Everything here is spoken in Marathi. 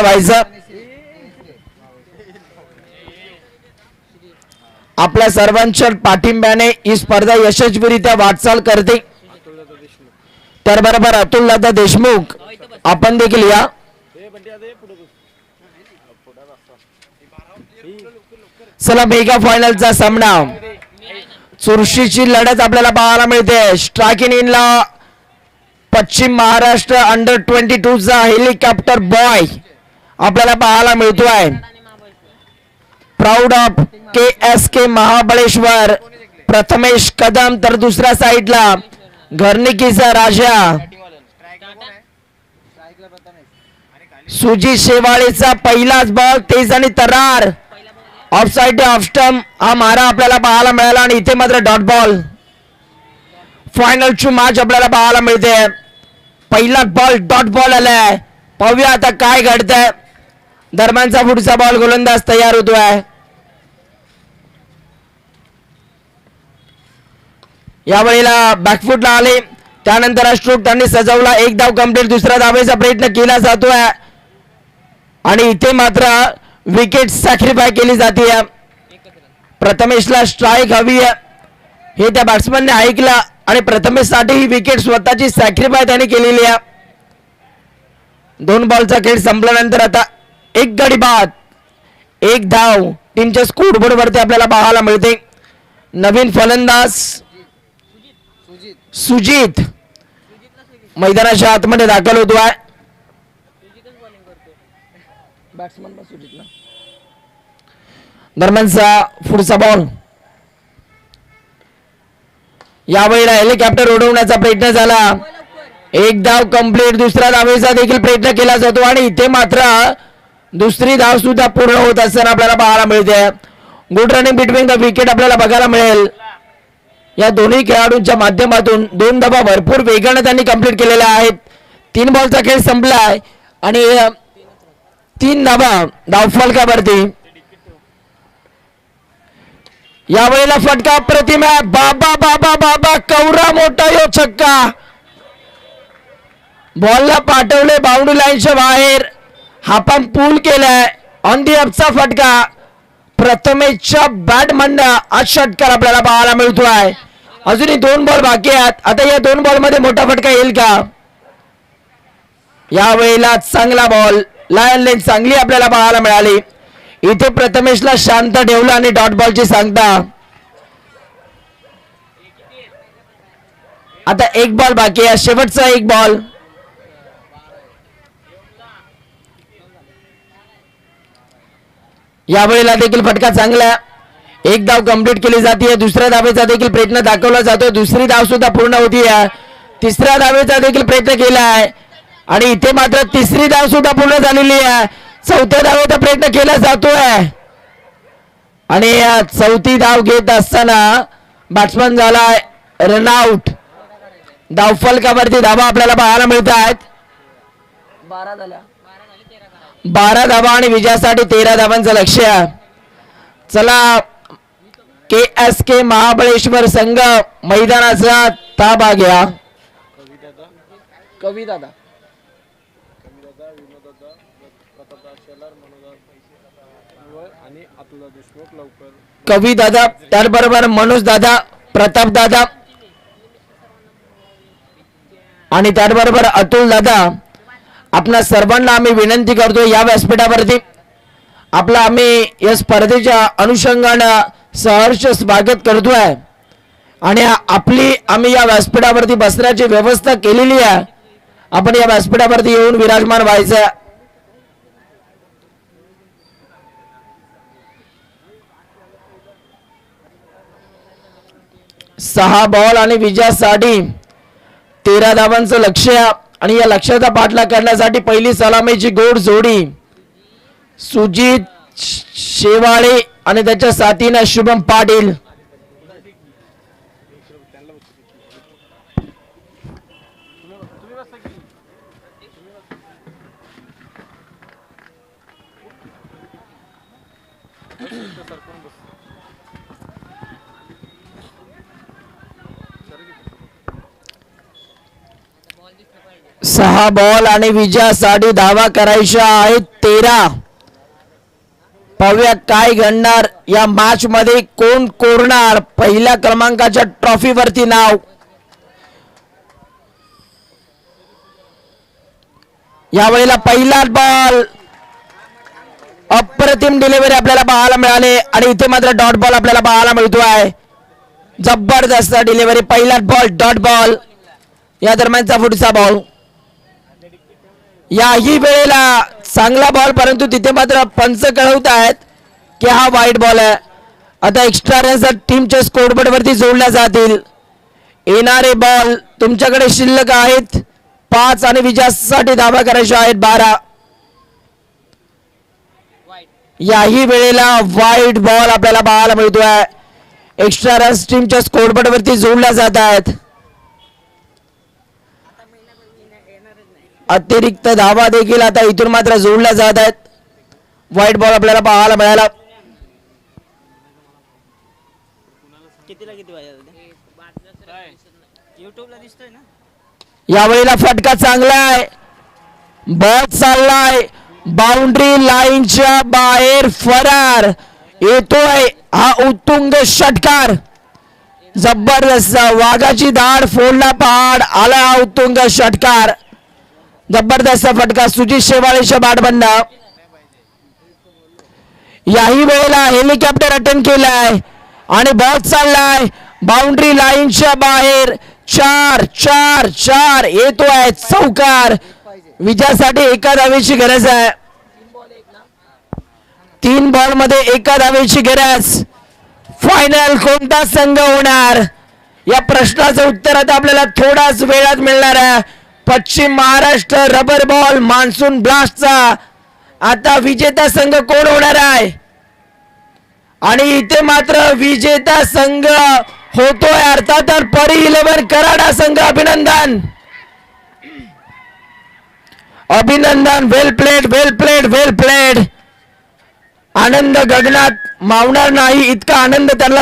व्हायचं. आपल्या सर्वांच्या पाठिंब्याने ही स्पर्धा यशस्वीरित्या वाटचाल करते. त्याबरोबर अतुलदादा देशमुख आपण देखील या. चला मेगा फायनलचा सामना चुरशीची लढत आपल्याला पाहायला मिळते. स्ट्रायकिंग इनला पश्चिम महाराष्ट्र अंडर 22 चा हेलिकॉप्टर बॉय आपल्याला पाहायला मिळतोय. Proud of KSK Mahabaleshwar Prathamesh Kadam. तर दुसऱ्या साइडला घरनिकीचा राजा सुजित शेवाळेचा पहिलाच बॉल तेज आणि तरार ऑफ साइड ऑफ स्टंप हा मारा आपल्याला पाहायला मिळाला आणि इथे मात्र डॉट बॉल. फायनलची मॅच आपल्याला पाहायला मिळते. पहिला बॉल डॉट बॉल आलाय. पाहूया आता काय घडतंय. दरम्यानचा पुढचा बॉल गोलंदाज तयार होतोय. यावेळेला बॅकफुटला आले त्यानंतर हा स्ट्रोक त्यांनी सजवला. एक धाव कंप्लीट. दुसऱ्या धावेचा प्रयत्न केला जातोय आणि इथे मात्र विकेट सॅक्रिफाय केली जाते. प्रथमेशला स्ट्राईक हवी आहे हे त्या बॅट्समनने ऐकलं आणि प्रथमेशसाठी ही विकेट स्वतःची सॅक्रिफाय त्याने केलेली आहे. 2 बॉलचा खेळ संपल्यानंतर आता एक गडी बाद, एक धाव टीमच्या स्कोरबोर्ड वरती आपल्याला पाहायला मिळते. नवीन फलंदाज सुजित मैदानाच्या आतमध्ये दाखल होतोय. दरम्यानचा पुढचा बॉल यावेळेला हेलिकॉप्टर उडवण्याचा प्रयत्न झाला. एक धाव कंप्लीट. दुसऱ्या धावेचा देखील प्रयत्न केला जातो आणि इथे मात्र दुसरी धाव सुद्धा पूर्ण होत असताना आपल्याला पाहायला मिळते. Good running between the wicket आपल्याला बघायला मिळेल. या दोन्ही खेळाडूंच्या माध्यमातून 2 धावा भरपूर वेगाने त्यांनी कंप्लीट केलेल्या आहेत. 3 बॉलचा खेळ संपलाय आणि 3 धावा धावफलकावरती. यावेळेला फटका प्रतिमा बाबा बाबा बाबा कवरा मोठा यो छक्का. बॉलला पाठवले बाउंड्री लाईनच्या बाहेर. हापम पूल केलाय. ऑन दी अपचा फटका प्रथमेशच्या बॅटमधनं आज षटकार आपल्याला पाहायला मिळतोय. अजूनही 2 बॉल बाकी आहेत. आता या 2 बॉल मध्ये मोठा फटका येईल का. यावेळेला चांगला बॉल लायन लेन चांगली आपल्याला पाहायला मिळाली. इथे प्रथमेशला शांत ठेवलं आणि डॉट बॉलची सांगता. आता 1 बॉल बाकी आहे. शेवटचा 1 बॉल. यावेळेला देखील फटका चांगला. 1 धाव कंप्लीट केली जाते. दुसऱ्या धावेचा देखील प्रयत्न दाखवला जातो. दुसरी धाव सुद्धा पूर्ण होती. तिसऱ्या धावेचा देखील प्रयत्न केलाय आणि इथे मात्र तिसरी धाव सुद्धा पूर्ण झालेली आहे. चौथ्या धावेचा प्रयत्न केला जातोय आणि चौथी धाव घेत असताना बॅट्समन झालाय रनआउट. धावफलकावरती धावा आपल्याला पाहायला मिळत आहेत. 12 धावा आणि विजयासाठी 13 धावांचं लक्ष्य. चला KSK महाबळेश्वर संघ मैदानाचा ताबा घ्या. कवी दादा कवी दादा त्याचबरोबर मनोज दादा, प्रताप दादा आणि त्याचबरोबर अतुल दादा. आपल्या सर्वांना आम्ही विनंती करतो या व्यासपीठावरती आपला आम्ही या स्पर्धेच्या अनुषंगाने सहर्ष स्वागत करतोय आणि आम्ही या व्यासपीठावरती बसण्याची व्यवस्था केलेली आहे. आपण या व्यासपीठावरती येऊन विराजमान व्हायचं. सहा बॉल आणि विजयासाठी 13 धावांचं लक्ष्य आणि या लक्ष्याचा पाठलाग करण्यासाठी पहिली सलामीची गोड जोडी सुजित शेवाळे आणि त्याच्या साथीने शुभम पाटील. 6 बॉल आणि विजयासाठी धावा करायच्या आहेत 13. पाहूया काय घडणार या मॅच मध्ये, कोण कोरणार पहिल्या क्रमांकाच्या ट्रॉफी वरती नाव. यावेळेला पहिला बॉल, अप्रतिम डिलिव्हरी आपल्याला पाहायला मिळाले आणि इथे मात्र डॉट बॉल आपल्याला पाहायला मिळतोय. जबरदस्त डिलिव्हरी, पहिला बॉल डॉट बॉल. या दरम्यानचा पुढचा बॉल, याही वेळेला चांगला बॉल, परंतु तिथे मात्र पंच कळवत आहेत की हा वाईट बॉल आहे. आता एक्स्ट्रा रन्स टीमच्या स्कोरबोर्ड वरती जोडल्या जातील. येणारे बॉल तुमच्याकडे शिल्लक आहेत 5 आणि विजयासाठी धावा करायच्या आहेत 12. याही वेळेला वाईट बॉल आपल्याला पाहायला मिळतोय. एक्स्ट्रा रन्स टीमच्या स्कोरबोर्ड वरती जोडल्या जात आहेत. अतिरिक्त धावा देखील आता इथून मात्र जोडल्या जात आहेत. वाईट बॉल आपल्याला पाहायला मिळाला. यावेळेला फटका चांगला आहे, बॉल चाललाय बाउंड्री लाईनच्या बाहेर, फरार येतोय हा उत्तुंग षटकार. जबरदस्त वाघाची धाड फोडला पहाड, आला हा उत्तुंग षटकार. जबरदस्त फटका सुजित शेवाळेच्या बॅटमधून. याही वेळेला हेलिकॉप्टर अटेम्प्ट केलाय आणि बॉल चाललाय बाउंड्री लाईनच्या बाहेर. 4 येतोय चौकार. विजयासाठी एका धावेची गरज आहे. 3 बॉल मध्ये एका धावेची गरज. फायनल कोणता संघ होणार या प्रश्नाचं उत्तर आता आपल्याला थोडाच वेळात मिळणार आहे. पश्चिम महाराष्ट्र रबर बॉल मान्सून ब्लास्टचा आता विजेता संघ कोण होणार आहे, आणि इथे मात्र विजेता संघ होतोय अर्थात परी 11 कराडा संघ. अभिनंदन अभिनंदन, वेल प्लेड वेल प्लेड वेल प्लेड. आनंद गगनात मावणार नाही इतका आनंद त्यांना